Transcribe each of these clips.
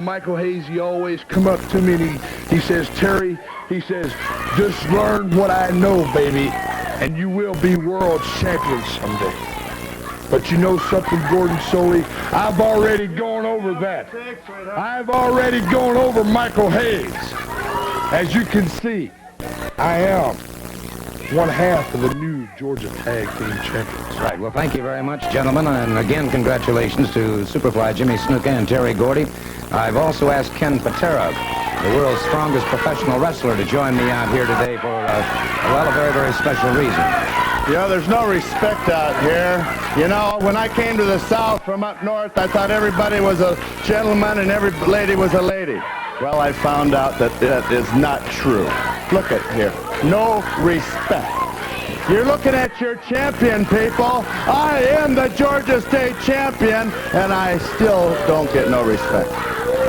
Michael Hayes, he always come up to me and he says, Terry, he says, just learn what I know, baby, and you will be world champion someday. But you know something, Gordon Soley? I've already gone over that. I've already gone over Michael Hayes. As you can see, I am one half of the new Georgia Tag Team Champions. Right. Well, thank you very much, gentlemen. And again, congratulations to Superfly Jimmy Snuka and Terry Gordy. I've also asked Ken Patera, the world's strongest professional wrestler, to join me out here today for, a very, very special reason. You know, there's no respect out here. You know, when I came to the South from up north, I thought everybody was a gentleman and every lady was a lady. Well, I found out that that is not true. Look at here. No respect. You're looking at your champion, people. I am the Georgia State champion, and I still don't get no respect.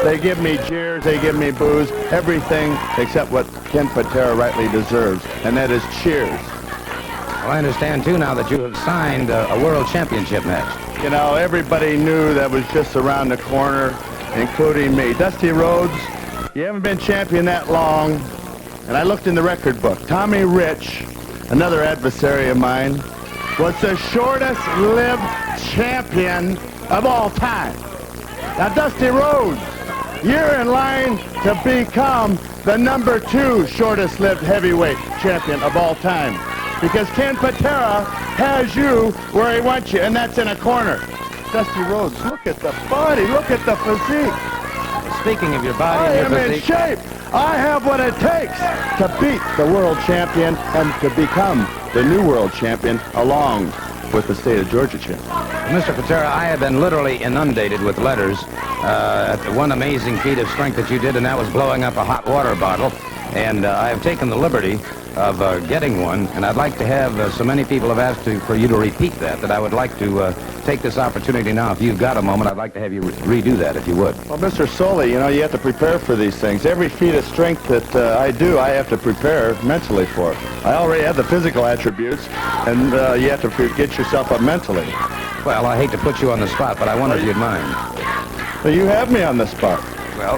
They give me jeers, they give me boos, everything except what Ken Patera rightly deserves, and that is cheers. Well, I understand, too, now that you have signed a world championship match. You know, everybody knew that was just around the corner, including me. Dusty Rhodes, you haven't been champion that long, and I looked in the record book. Tommy Rich, another adversary of mine, was the shortest-lived champion of all time. Now, Dusty Rhodes, you're in line to become the #2 shortest-lived heavyweight champion of all time, because Ken Patera has you where he wants you, and that's in a corner. Dusty Rhodes, look at the body, look at the physique. Speaking of your body and your I am in physique, shape. I have what it takes to beat the world champion and to become the new world champion along with the state of Georgia champion. Mr. Patera, I have been literally inundated with letters at the one amazing feat of strength that you did, and that was blowing up a hot water bottle. And I have taken the liberty of getting one, and I'd like to have, so many people have asked for you to repeat that I would like to take this opportunity now. If you've got a moment, I'd like to have you redo that, if you would. Well, Mr. Soley, you know, you have to prepare for these things. Every feat of strength that I do, I have to prepare mentally for. I already have the physical attributes, and you have to get yourself up mentally. Well, I hate to put you on the spot, but I wonder if you'd mind. Well, you have me on the spot. Well,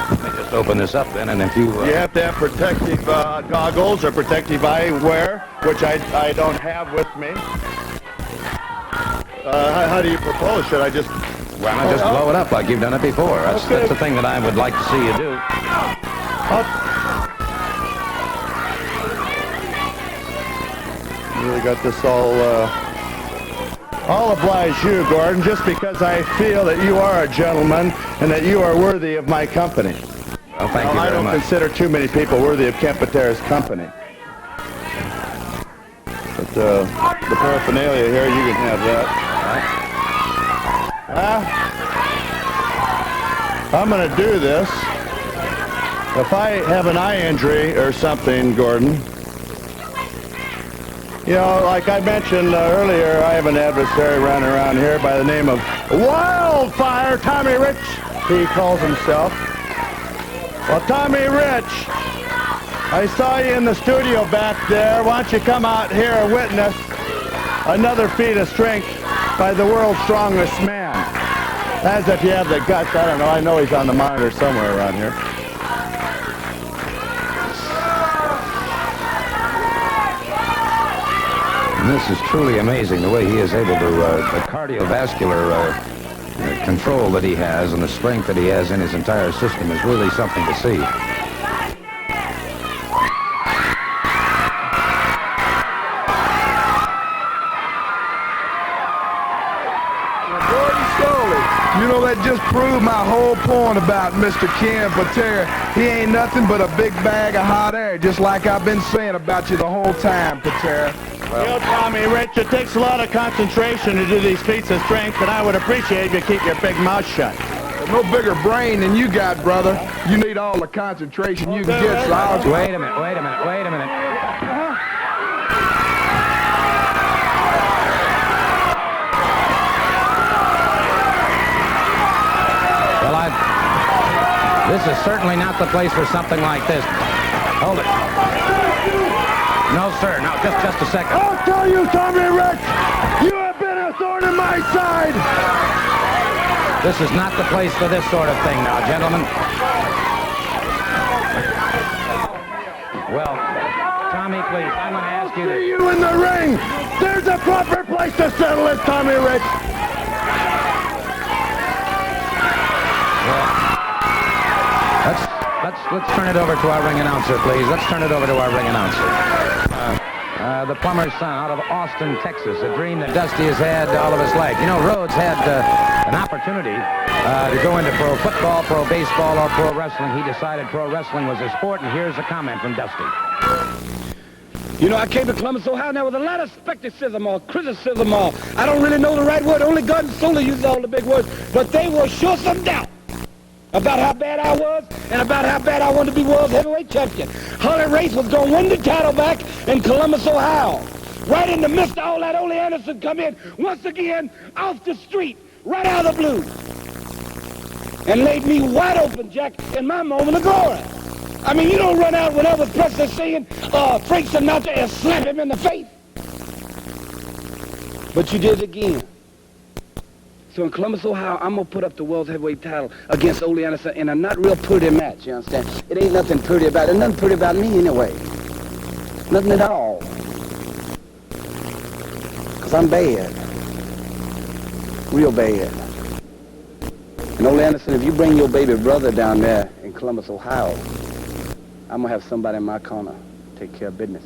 let me just open this up then, and if you... You have to have protective goggles or protective eyewear, which I don't have with me. How do you propose? Should I just... Why not just blow it up like you've done it before? That's the thing that I would like to see you do. Really got this all... I'll oblige you, Gordon, just because I feel that you are a gentleman and that you are worthy of my company. Well, thank you very much. I don't consider too many people worthy of Ken Patera's company. But the paraphernalia here, you can have that. I'm going to do this. If I have an eye injury or something, Gordon, you know, like I mentioned earlier, I have an adversary running around here by the name of Wildfire, Tommy Rich, he calls himself. Well, Tommy Rich, I saw you in the studio back there. Why don't you come out here and witness another feat of strength by the world's strongest man. As if you have the guts. I don't know. I know he's on the monitor somewhere around here. And this is truly amazing, the way he is able to, the cardiovascular control that he has and the strength that he has in his entire system is really something to see. You know, that just proved my whole point about Mr. Ken Patera. He ain't nothing but a big bag of hot air, just like I've been saying about you the whole time, Patera. Well, you know, Tommy Rich, it takes a lot of concentration to do these feats of strength, and I would appreciate if you keep your big mouth shut. There's no bigger brain than you got, brother. You need all the concentration you can get, so I'll... Wait a minute. This is certainly not the place for something like this. Hold it. No, sir. No, just a second. I'll tell you, Tommy Rich, you have been a thorn in my side. This is not the place for this sort of thing now, gentlemen. Well, Tommy, please, I'm going to ask you See you in the ring. There's a proper place to settle it, Tommy Rich. Let's turn it over to our ring announcer, please. Let's turn it over to our ring announcer. The plumber's son out of Austin, Texas, a dream that Dusty has had all of his life. You know, Rhodes had an opportunity to go into pro football, pro baseball, or pro wrestling. He decided pro wrestling was his sport, and here's a comment from Dusty. You know, I came to Columbus, Ohio, and there was a lot of skepticism or criticism or I don't really know the right word. Only God and Solar uses all the big words. But they were sure some doubt about how bad I was and about how bad I wanted to be world heavyweight champion. Holly Race was going to win the title back in Columbus, Ohio. Right in the midst of all that, Ole Anderson come in once again off the street, right out of the blue, and laid me wide open, Jack, in my moment of glory. I mean, you don't run out when Elvis Presley singing Frank Sinatra and slap him in the face. But you did it again. So in Columbus, Ohio, I'm going to put up the world heavyweight title against Ole Anderson in a not real pretty match, you understand? It ain't nothing pretty about it. There's nothing pretty about me anyway. Nothing at all. Because I'm bad. Real bad. And Ole Anderson, if you bring your baby brother down there in Columbus, Ohio, I'm going to have somebody in my corner take care of business.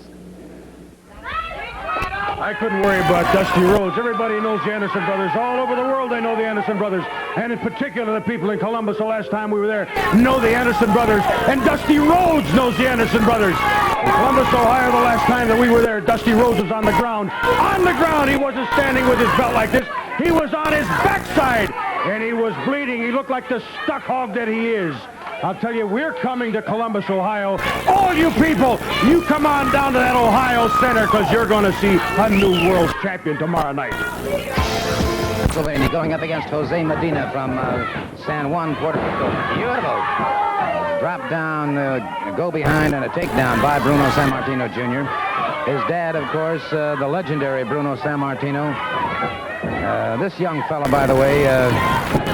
I couldn't worry about Dusty Rhodes. Everybody knows the Anderson brothers. All over the world, they know the Anderson brothers. And in particular, the people in Columbus, the last time we were there, know the Anderson brothers. And Dusty Rhodes knows the Anderson brothers. In Columbus, Ohio, the last time that we were there, Dusty Rhodes was on the ground. On the ground! He wasn't standing with his belt like this. He was on his backside. And he was bleeding. He looked like the stuck hog that he is. I'll tell you, we're coming to Columbus, Ohio. All you people, you come on down to that Ohio Center because you're going to see a new world champion tomorrow night. Pennsylvania going up against Jose Medina from San Juan, Puerto Rico. Beautiful. Drop down, go behind, and a takedown by Bruno Sammartino Jr. His dad, of course, the legendary Bruno Sammartino. This young fella, by the way,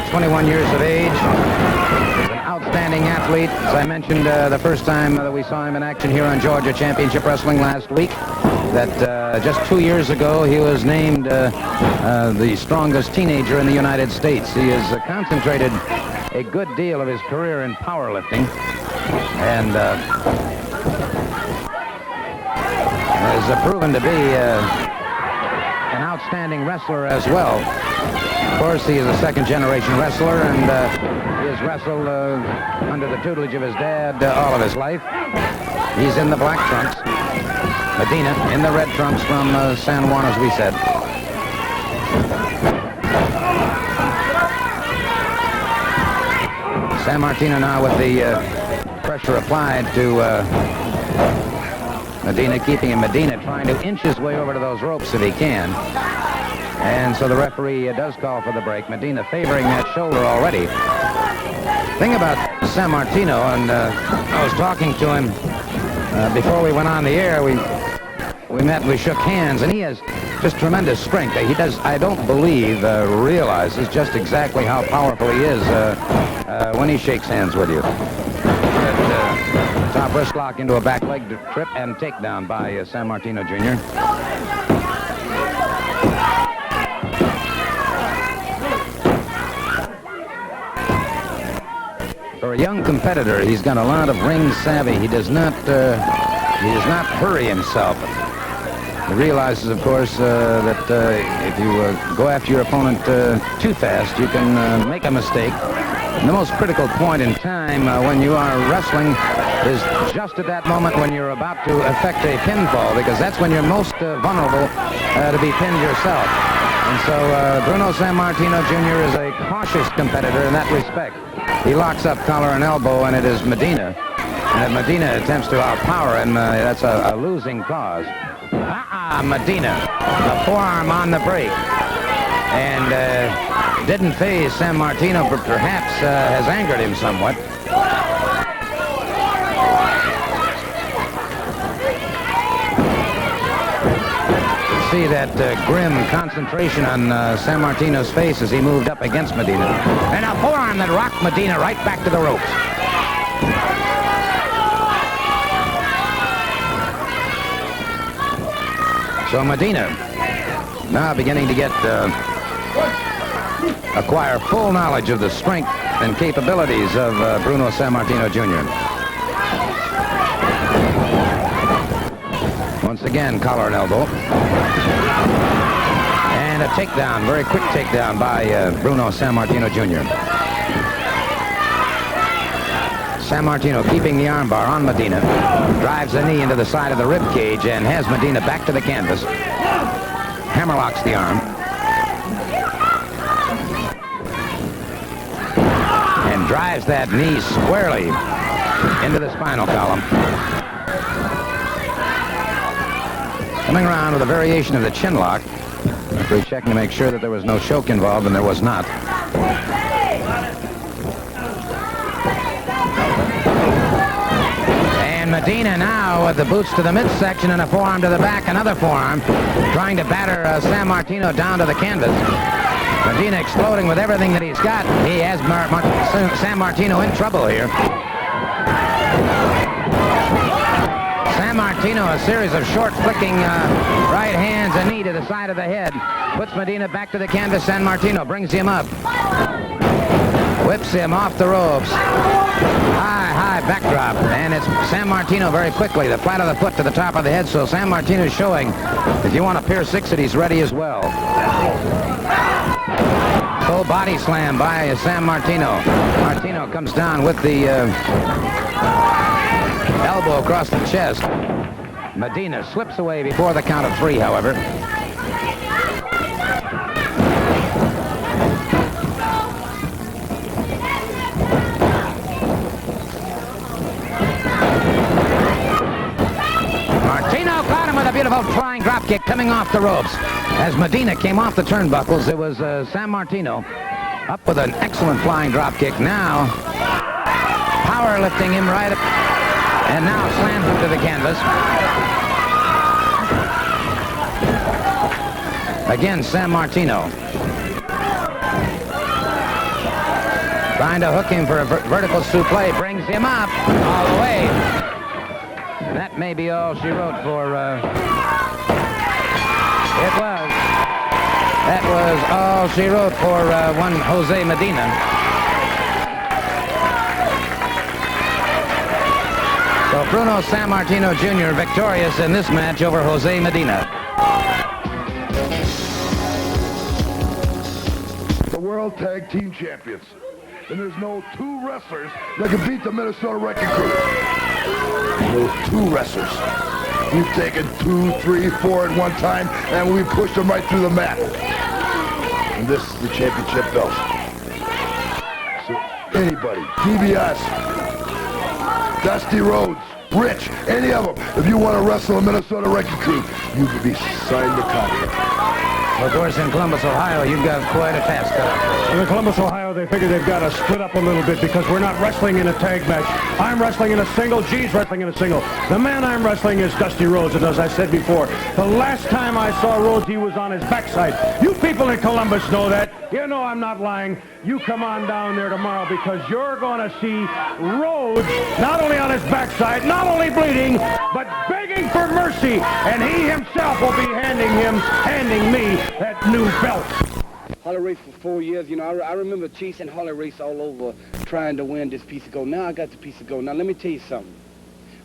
21 years of age. Outstanding athlete. As I mentioned the first time that we saw him in action here on Georgia Championship Wrestling last week, that just 2 years ago he was named the strongest teenager in the United States. He has concentrated a good deal of his career in powerlifting and has proven to be an outstanding wrestler as well. Of course, he is a second-generation wrestler, and he has wrestled under the tutelage of his dad all of his life. He's in the black trunks. Medina in the red trunks from San Juan, as we said. Sammartino now with the pressure applied to Medina, keeping him. Medina trying to inch his way over to those ropes if he can. And so the referee does call for the break. Medina favoring that shoulder already. Thing about Sammartino, and I was talking to him before we went on the air. We met, we shook hands, and he has just tremendous strength. He does, I don't believe, realizes just exactly how powerful he is when he shakes hands with you. Top wrist lock into a back leg trip and takedown by Sammartino Jr. For a young competitor, he's got a lot of ring savvy. He does not hurry himself. He realizes, of course, that if you go after your opponent too fast, you can make a mistake. And the most critical point in time when you are wrestling is just at that moment when you're about to effect a pinfall, because that's when you're most vulnerable to be pinned yourself. And so Bruno Sammartino Jr. is a cautious competitor in that respect. He locks up collar and elbow, and it is Medina. And if Medina attempts to outpower him, that's a losing cause. Medina, a forearm on the break. And didn't phase Sammartino, but perhaps has angered him somewhat. see that grim concentration on San Martino's face as he moved up against Medina. And a forearm that rocked Medina right back to the ropes. So Medina now beginning to get acquire full knowledge of the strength and capabilities of Bruno Sammartino Jr. Once again, collar and elbow. And a takedown, very quick takedown by Bruno Sammartino Jr. Sammartino keeping the armbar on Medina. Drives the knee into the side of the rib cage and has Medina back to the canvas. Hammerlocks the arm. And drives that knee squarely into the spinal column. Coming around with a variation of the chin lock. After checking to make sure that there was no choke involved, and there was not. And Medina now with the boots to the midsection and a forearm to the back, another forearm, trying to batter Sammartino down to the canvas. Medina exploding with everything that he's got. He has Sammartino in trouble here. Sammartino, a series of short flicking right hands and knee to the side of the head. Puts Medina back to the canvas. Sammartino brings him up. Whips him off the ropes. High backdrop. And it's Sammartino very quickly. The flat of the foot to the top of the head. So Sammartino's showing if you want a Pier 6 it, he's ready as well. Full body slam by Sammartino. Martino comes down with the elbow across the chest. Medina slips away before the count of 3, however. Martino caught him with a beautiful flying drop kick coming off the ropes. As Medina came off the turnbuckles, it was Sammartino up with an excellent flying drop kick. Now, power lifting him right up. And now slams him to the canvas. Again, Sammartino. Trying to hook him for a vertical suplex. Brings him up all the way. That may be all she wrote for... It was. That was all she wrote for one Jose Medina. So Bruno Sammartino Jr. victorious in this match over Jose Medina. The World Tag Team Champions. And there's no 2 wrestlers that can beat the Minnesota Wrecking Crew. No 2 wrestlers. We've taken 2, 3, 4 at one time, and we pushed them right through the mat. And this is the championship belt. So anybody, DBS, Dusty Rhodes, Rich, any of them, if you want to wrestle a Minnesota Wrecking Crew, you could be signed the contract. Of course, in Columbus, Ohio, you've got quite a task. In Columbus, Ohio, they figure they've got to split up a little bit because we're not wrestling in a tag match. I'm wrestling in a single. G's wrestling in a single. The man I'm wrestling is Dusty Rhodes, and as I said before, the last time I saw Rhodes, he was on his backside. You people in Columbus know that. You know I'm not lying. You come on down there tomorrow because you're going to see Rhodes not only on his backside, not only bleeding, but begging for mercy, and he himself will be handing me that new belt. Holly Race for 4 years. You know, I remember chasing Holly Race all over trying to win this piece of gold. Now I got the piece of gold. Now let me tell you something.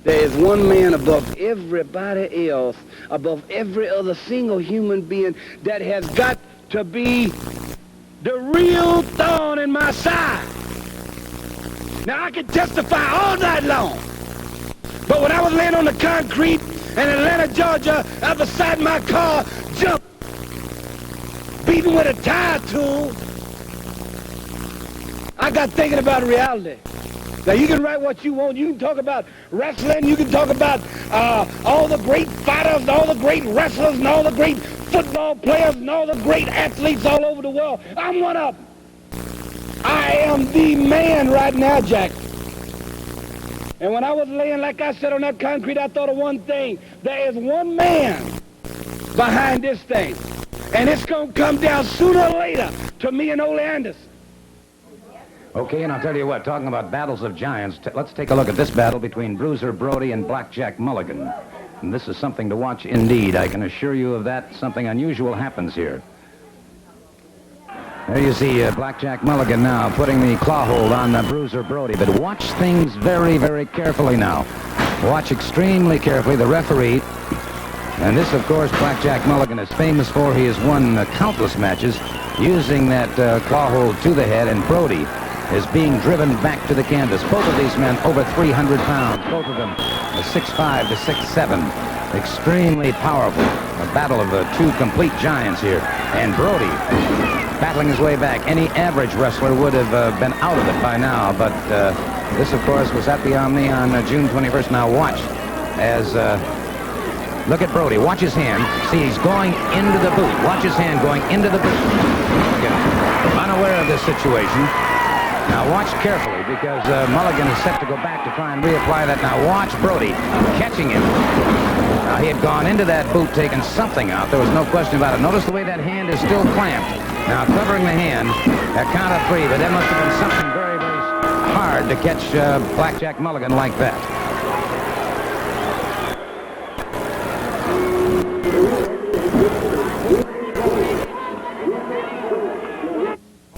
There is one man above everybody else, above every other single human being that has got to be the real thorn in my side. Now I can testify all night long. But when I was laying on the concrete in Atlanta, Georgia, out beside my car, jumped, beaten with a tire tool, I got thinking about reality. Now, you can write what you want. You can talk about wrestling. You can talk about all the great fighters, and all the great wrestlers, and all the great football players, and all the great athletes all over the world. I'm one of them. I am the man right now, Jack. And when I was laying, like I said, on that concrete, I thought of one thing. There is one man behind this thing. And it's going to come down sooner or later to me and Ole Anderson. Okay, and I'll tell you what, talking about battles of giants, let's take a look at this battle between Bruiser Brody and Blackjack Mulligan. And this is something to watch indeed. I can assure you of that. Something unusual happens here. There you see Blackjack Mulligan now putting the claw hold on Bruiser Brody. But watch things very, very carefully now. Watch extremely carefully. The referee, and this, of course, Blackjack Mulligan is famous for. He has won countless matches using that claw hold to the head, and Brody is being driven back to the canvas. Both of these men over 300 pounds. Both of them 6'5" to 6'7". Extremely powerful. A battle of two complete giants here. And Brody battling his way back. Any average wrestler would have been out of it by now, but this, of course, was at the Omni on June 21st. Now watch as... look at Brody. Watch his hand. See, he's going into the boot. Watch his hand going into the boot. Mulligan, unaware of this situation. Now watch carefully, because Mulligan is set to go back to try and reapply that. Now watch Brody catching him. Now he had gone into that boot, taking something out. There was no question about it. Notice the way that hand is still clamped. Now covering the hand, a count of 3, but that must have been something very, very hard to catch Blackjack Mulligan like that.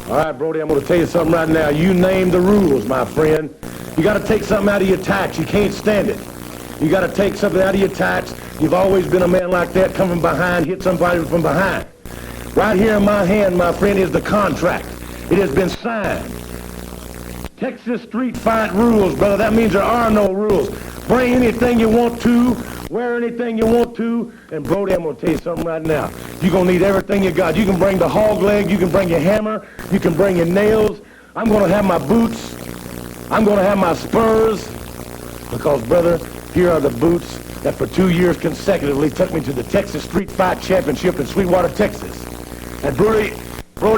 All right, Brody, I'm going to tell you something right now. You name the rules, my friend. You got to take something out of your tights. You can't stand it. You got to take something out of your tights. You've always been a man like that, come from behind, hit somebody from behind. Right here in my hand, my friend, is the contract. It has been signed. Texas street fight rules, brother. That means there are no rules. Bring anything you want to, wear anything you want to, and Brody, I'm going to tell you something right now. You're going to need everything you got. You can bring the hog leg, you can bring your hammer, you can bring your nails. I'm going to have my boots. I'm going to have my spurs, because, brother, here are the boots that for 2 years consecutively took me to the Texas Street Fight Championship in Sweetwater, Texas. And Brody,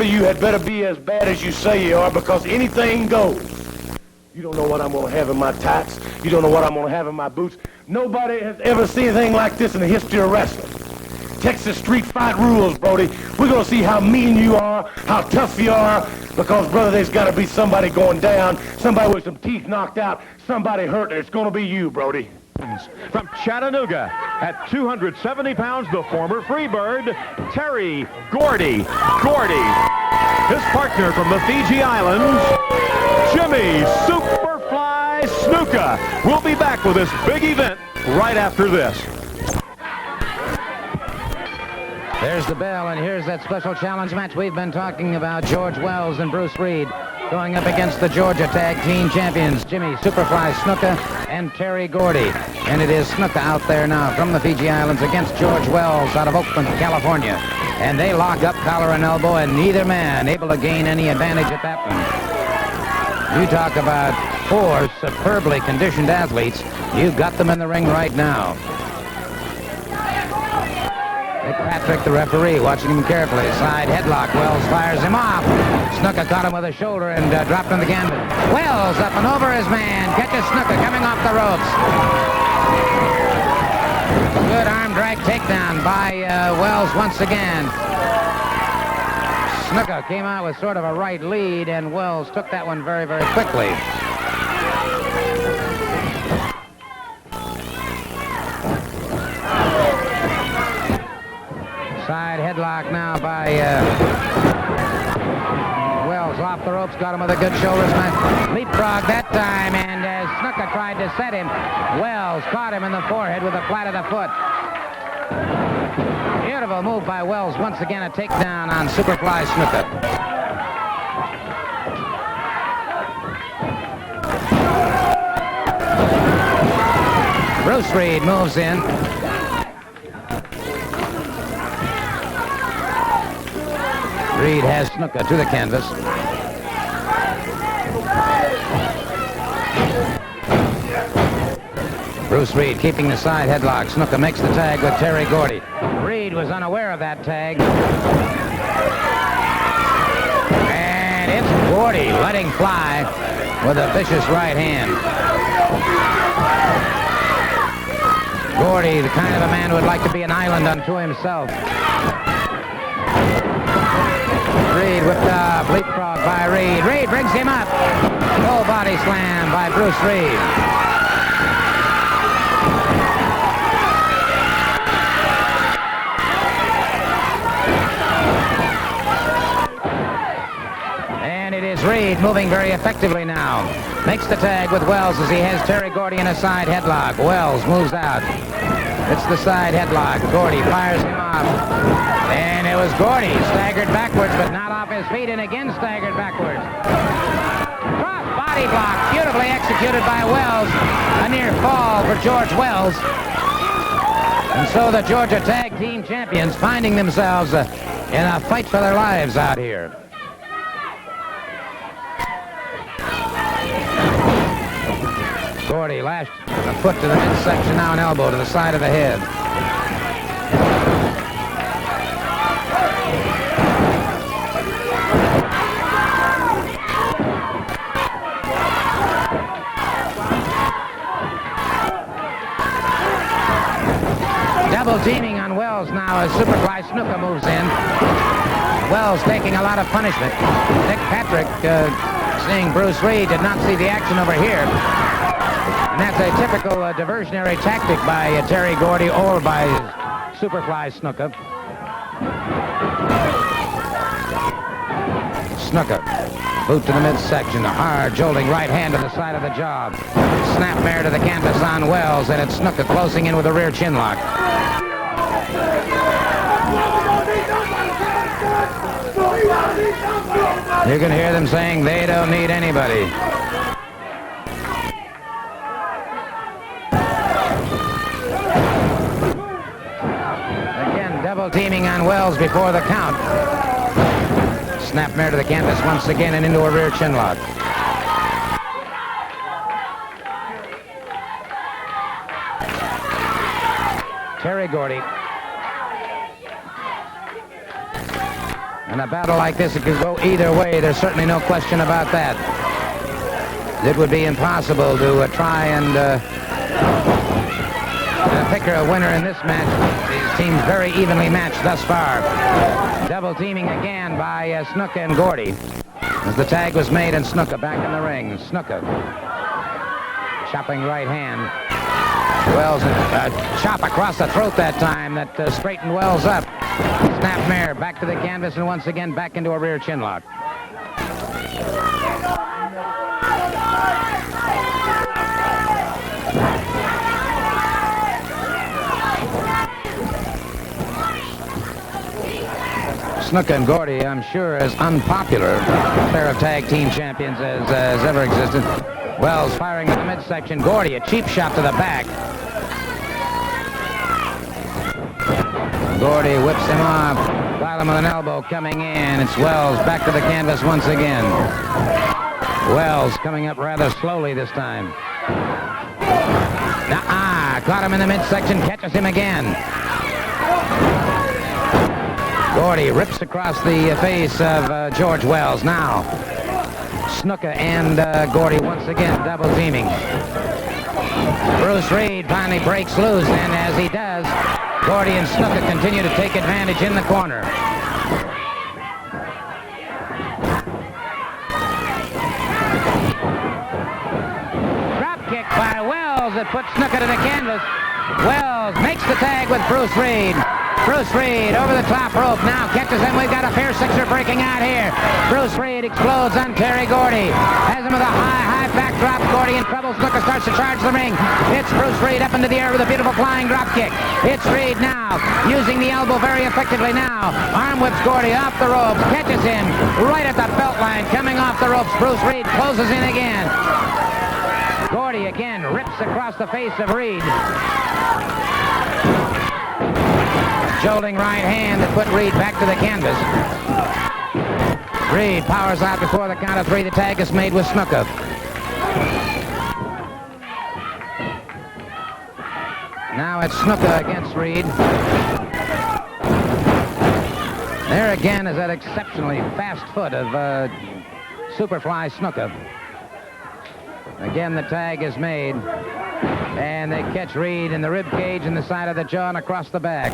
you had better be as bad as you say you are, because anything goes. You don't know what I'm going to have in my tights. You don't know what I'm going to have in my boots. Nobody has ever seen anything like this in the history of wrestling. Texas street fight rules, Brody. We're going to see how mean you are, how tough you are, because, brother, there's got to be somebody going down, somebody with some teeth knocked out, somebody hurt, and it's going to be you, Brody. From Chattanooga, at 270 pounds, the former Freebird, Terry Gordy. His partner from the Fiji Islands, Jimmy Superfly Snuka. We'll be back with this big event right after this. There's the bell, and here's that special challenge match we've been talking about. George Wells and Bruce Reed going up against the Georgia Tag Team Champions, Jimmy Superfly Snuka and Terry Gordy. And it is Snuka out there now from the Fiji Islands against George Wells out of Oakland, California. And they lock up collar and elbow, and neither man able to gain any advantage at that one. You talk about 4 superbly conditioned athletes. You've got them in the ring right now. Patrick, the referee, watching him carefully. Side headlock. Wells fires him off. Snuka caught him with a shoulder and dropped on the canvas. Wells up and over his man. Catches Snuka coming off the ropes. Good arm drag takedown by Wells once again. Snuka came out with sort of a right lead, and Wells took that one very, very quickly. Side headlock now by Wells off the ropes, got him with a good shoulder smash. Leapfrog that time, and Snuka tried to set him. Wells caught him in the forehead with the flat of the foot. Beautiful move by Wells. Once again, a takedown on Superfly Snuka. Bruce Reed moves in. Reed has Snuka to the canvas. Bruce Reed keeping the side headlock. Snuka makes the tag with Terry Gordy. Reed was unaware of that tag. And it's Gordy letting fly with a vicious right hand. Gordy, the kind of a man who would like to be an island unto himself. Reed whipped up, leapfrog by Reed. Reed brings him up. Full body slam by Bruce Reed. And it is Reed moving very effectively now. Makes the tag with Wells as he has Terry Gordy in a side headlock. Wells moves out. It's the side headlock. Gordy fires him off. And it was Gordy staggered backwards, but not off his feet, and again staggered backwards. Cross body block, beautifully executed by Wells. A near fall for George Wells. And so the Georgia Tag Team Champions finding themselves in a fight for their lives out here. Gordy lashed a foot to the midsection, now an elbow to the side of the head. Double teaming on Wells now as Superfly Snuka moves in. Wells taking a lot of punishment. Nick Patrick, seeing Bruce Reed, did not see the action over here. And that's a typical diversionary tactic by Terry Gordy or by Superfly Snuka. Snuka, boot to the midsection, a hard jolting right hand to the side of the jaw. Snapmare to the canvas on Wells, and it's Snuka closing in with a rear chin lock. You can hear them saying they don't need anybody. Double teaming on Wells before the count. Snapmare to the canvas once again and into a rear chin lock. Terry Gordy. In a battle like this, it could go either way. There's certainly no question about that. It would be impossible to try and pick a winner in this match. These teams very evenly matched thus far. Double teaming again by Snuka and Gordy. As the tag was made and Snuka back in the ring. Snuka chopping right hand. Wells chop across the throat that time that straightened Wells up. Snapmare back to the canvas and once again back into a rear chin lock. Snuka and Gordy, I'm sure, as unpopular pair of tag team champions as ever existed. Wells firing to the midsection. Gordy, a cheap shot to the back. Gordy whips him off. Got him with an elbow coming in. It's Wells back to the canvas once again. Wells coming up rather slowly this time. Caught him in the midsection, catches him again. Gordy rips across the face of George Wells. Now, Snuka and Gordy once again double teaming. Bruce Reed finally breaks loose, and as he does, Gordy and Snuka continue to take advantage in the corner. Drop kick by Wells that puts Snuka to the canvas. Wells makes the tag with Bruce Reed. Bruce Reed over the top rope now catches him. We've got a fair sixer breaking out here. Bruce Reed explodes on Terry Gordy. Has him with a high backdrop. Gordy in trouble. Snuka starts to charge the ring. It's Bruce Reed up into the air with a beautiful flying drop kick. It's Reed now using the elbow very effectively now. Arm whips Gordy off the ropes. Catches him right at the belt line. Coming off the ropes. Bruce Reed closes in again. Gordy again rips across the face of Reed. Jolting right hand that put Reed back to the canvas. Reed powers out before the count of three. The tag is made with Snuka. Now it's Snuka against Reed. There again is that exceptionally fast foot of Superfly Snuka. Again, the tag is made. And they catch Reed in the rib cage, in the side of the jaw, and across the back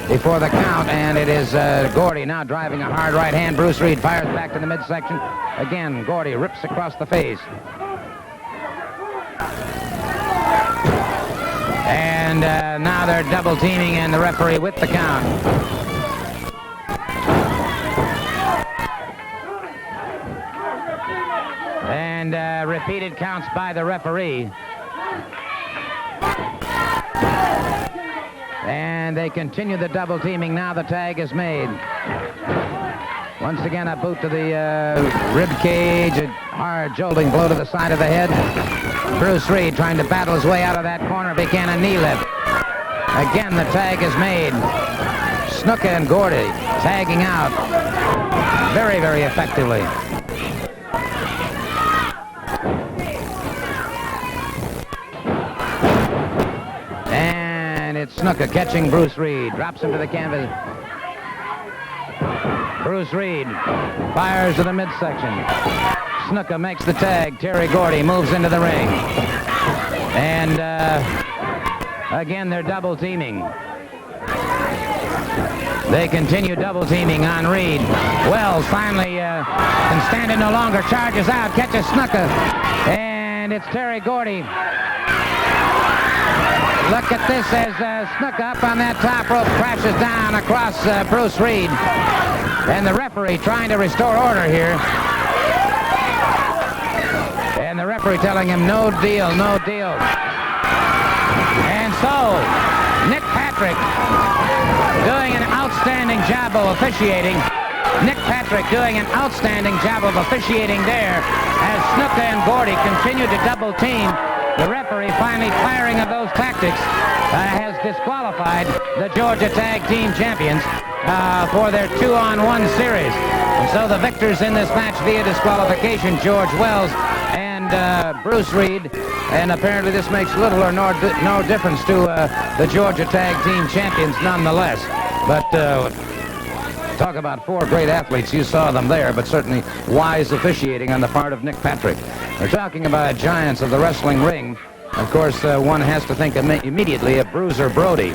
before the count. And it is Gordy now driving a hard right hand. Bruce Reed fires back to the midsection. Again, Gordy rips across the face. And now they're double teaming, and the referee with the count. And repeated counts by the referee. And they continue the double teaming. Now the tag is made. Once again, a boot to the rib cage, a hard jolting blow to the side of the head. Bruce Reed trying to battle his way out of that corner, began a knee lift. Again, the tag is made. Snuka and Gordy tagging out very, very effectively. And it's Snuka catching Bruce Reed, drops him to the canvas. Bruce Reed fires to the midsection. Snuka makes the tag. Terry Gordy moves into the ring. And again, they're double teaming. They continue double teaming on Reed. Wells finally can stand it no longer, charges out, catches Snuka. And it's Terry Gordy. Look at this as Snuka up on that top rope crashes down across Bruce Reed. And the referee trying to restore order here. And the referee telling him no deal, no deal. And so, Nick Patrick doing an outstanding job of officiating. Nick Patrick doing an outstanding job of officiating there as Snuka and Gordy continue to double team. The referee finally firing of those tactics has disqualified the Georgia Tag Team Champions for their 2-on-1 series. And so the victors in this match via disqualification, George Wells and Bruce Reed. And apparently this makes little or no difference to the Georgia Tag Team Champions nonetheless. But talk about four great athletes. You saw them there, but certainly wise officiating on the part of Nick Patrick. We're talking about giants of the wrestling ring. Of course, one has to think immediately of Bruiser Brody.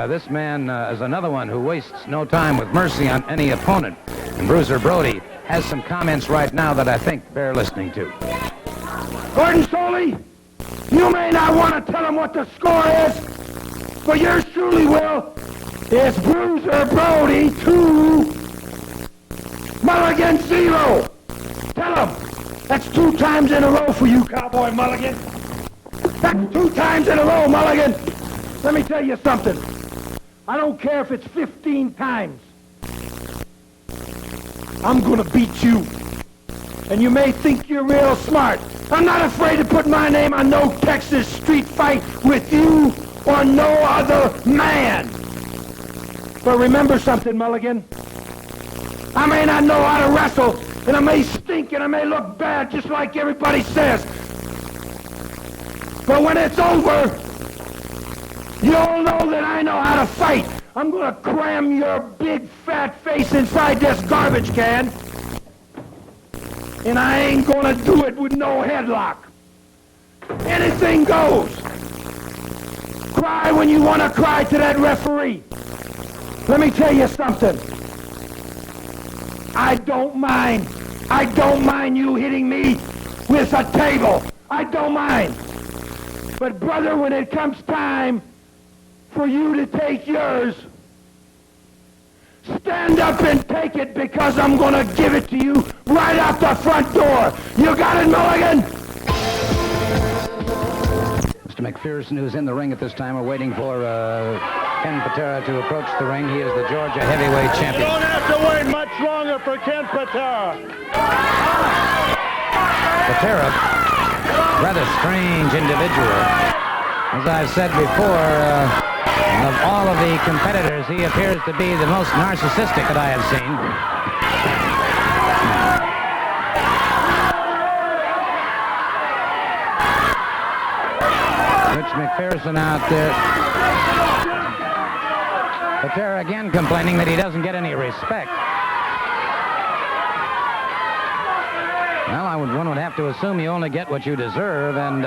This man is another one who wastes no time with mercy on any opponent. And Bruiser Brody has some comments right now that I think bear listening to. Gordon Soley, you may not want to tell him what the score is, but yours truly will. It's Bruiser Brody 2, Mulligan 0. Tell him. That's 2 times in a row for you, Cowboy Mulligan. That's 2 times in a row, Mulligan. Let me tell you something. I don't care if it's 15 times. I'm gonna beat you. And you may think you're real smart. I'm not afraid to put my name on no Texas street fight with you or no other man. But remember something, Mulligan. I may not know how to wrestle, and I may stink and I may look bad just like everybody says. But when it's over, you'll know that I know how to fight. I'm gonna cram your big fat face inside this garbage can. And I ain't gonna do it with no headlock. Anything goes. Cry when you wanna cry to that referee. Let me tell you something. I don't mind you hitting me with a table. I don't mind. But brother, when it comes time for you to take yours, stand up and take it, because I'm going to give it to you right out the front door. You got it, Mulligan? Mr. McPherson, who's in the ring at this time, we're waiting for Ken Patera to approach the ring. He is the Georgia heavyweight champion. You don't have to wait much longer for Ken Patera. Patera, rather strange individual. As I've said before, of all of the competitors, he appears to be the most narcissistic that I have seen. Rich McPherson out there. Patera again complaining that he doesn't get any respect. Well, one would have to assume you only get what you deserve, and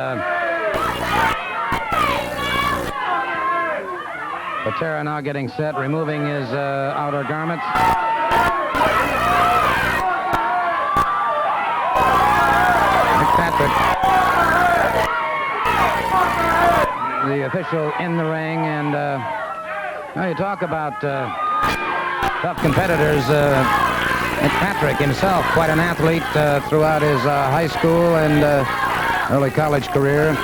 Patera now getting set, removing his outer garments. McPatrick, the official in the ring, and now you talk about tough competitors. McPatrick himself, quite an athlete throughout his high school and early college career.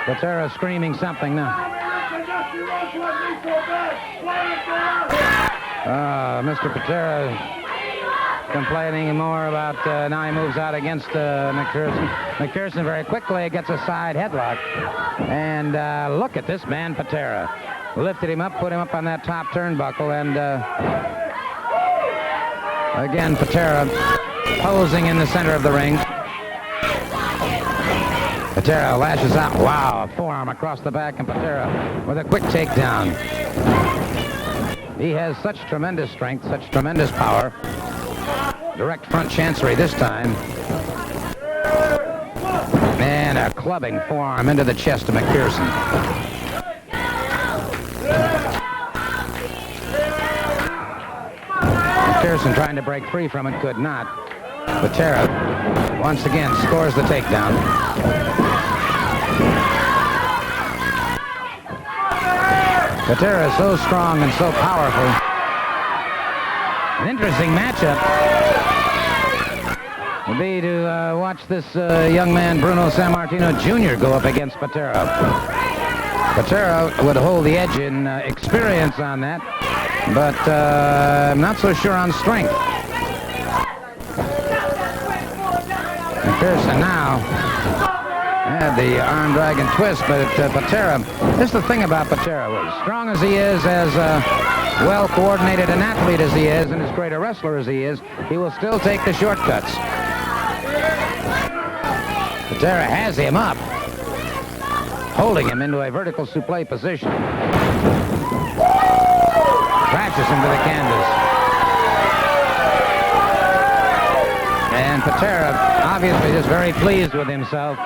Patera screaming something now. Mr. Patera complaining more about now he moves out against McPherson. McPherson very quickly gets a side headlock. And look at this man, Patera. Lifted him up, put him up on that top turnbuckle, and again, Patera posing in the center of the ring. Patera lashes out. Wow, a forearm across the back, and Patera with a quick takedown. He has such tremendous strength, such tremendous power. Direct front chancery this time. And a clubbing forearm into the chest of McPherson. McPherson trying to break free from it, could not. Patera once again scores the takedown. Patera is so strong and so powerful. An interesting matchup would be to watch this young man, Bruno Sammartino Jr., go up against Patera. Patera would hold the edge in experience on that, but I'm not so sure on strength. McPherson now had the arm drag and twist, but Patera, this is the thing about Patera. As strong as he is, as well-coordinated an athlete as he is, and as great a wrestler as he is, he will still take the shortcuts. Patera has him up, holding him into a vertical suplex position. Crashes him to the canvas. And Patera, obviously just very pleased with himself.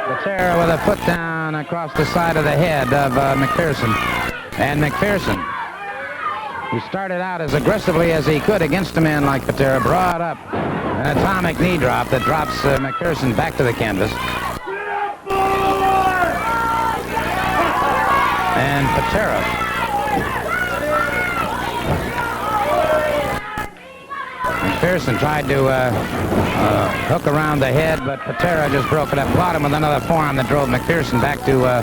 Patera with a foot down across the side of the head of McPherson. And McPherson, who started out as aggressively as he could against a man like Patera, brought up an atomic knee drop that drops McPherson back to the canvas. And Patera McPherson tried to hook around the head, but Patera just broke it up. Caught him with another forearm that drove McPherson back to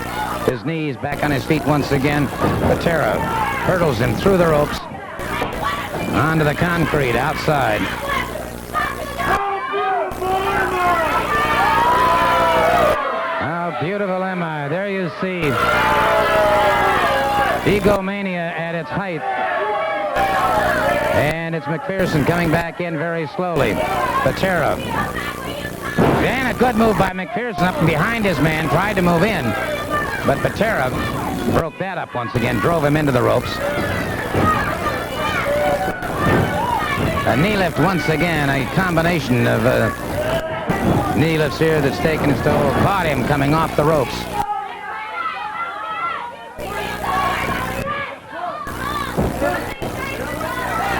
his knees, back on his feet once again. Patera hurdles him through the ropes onto the concrete outside. How beautiful am I? There you see egomania at its height. And it's McPherson coming back in very slowly. Patera. And a good move by McPherson up behind his man, tried to move in. But Patera broke that up once again, drove him into the ropes. A knee lift once again, a combination of knee lifts here that's taken his toll. Caught him coming off the ropes.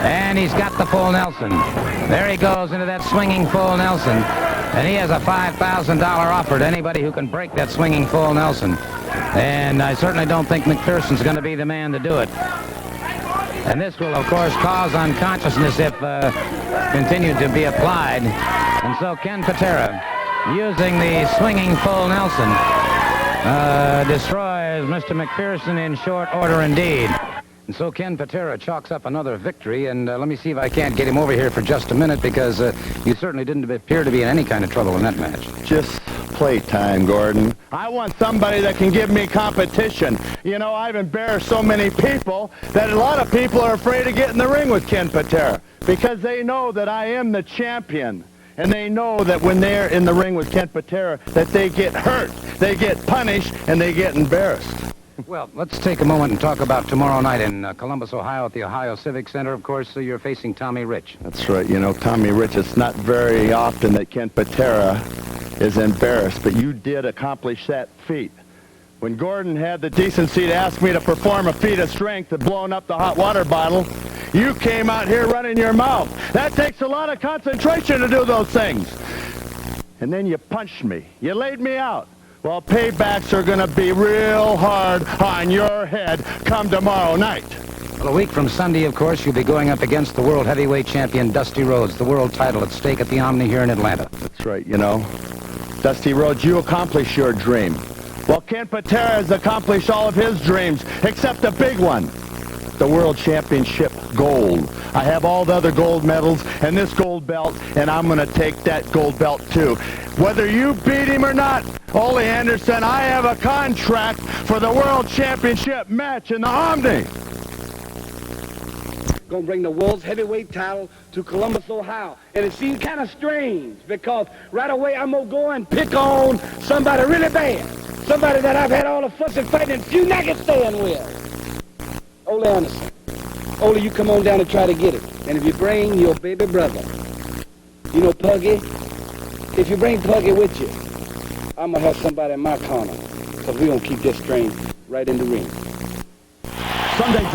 And he's got the full Nelson. There he goes into that swinging full Nelson. And he has a $5,000 offer to anybody who can break that swinging full Nelson. And I certainly don't think McPherson's going to be the man to do it. And this will, of course, cause unconsciousness if continued to be applied. And so Ken Patera, using the swinging full Nelson, destroys Mr. McPherson in short order indeed. And so Ken Patera chalks up another victory, and let me see if I can't get him over here for just a minute, because you certainly didn't appear to be in any kind of trouble in that match. Just playtime, Gordon. I want somebody that can give me competition. You know, I've embarrassed so many people that a lot of people are afraid to get in the ring with Ken Patera, because they know that I am the champion. And they know that when they're in the ring with Ken Patera, that they get hurt, they get punished, and they get embarrassed. Well, let's take a moment and talk about tomorrow night in Columbus, Ohio at the Ohio Civic Center. Of course, you're facing Tommy Rich. That's right. You know, Tommy Rich, it's not very often that Ken Patera is embarrassed, but you did accomplish that feat. When Gordon had the decency to ask me to perform a feat of strength of blowing up the hot water bottle, you came out here running your mouth. That takes a lot of concentration to do those things. And then you punched me. You laid me out. Well, paybacks are going to be real hard on your head come tomorrow night. Well, a week from Sunday, of course, you'll be going up against the world heavyweight champion Dusty Rhodes, the world title at stake at the Omni here in Atlanta. That's right, you know. Dusty Rhodes, you accomplished your dream. Well, Ken Patera has accomplished all of his dreams, except the big one, the World Championship gold. I have all the other gold medals and this gold belt, and I'm going to take that gold belt too. Whether you beat him or not, Ole Anderson, I have a contract for the World Championship match in the Omni. Gonna bring the world's heavyweight title to Columbus, Ohio. And it seems kind of strange because right away I'm gonna go and pick on somebody really bad. Somebody that I've had all the fuss and fighting and few I can stand with. Ole Anderson. Ole, you come on down and try to get it. And if you bring your baby brother, you know Puggy, if you bring Puggy with you, I'm gonna have somebody in my corner because we're gonna keep this train right in the ring. Sunday,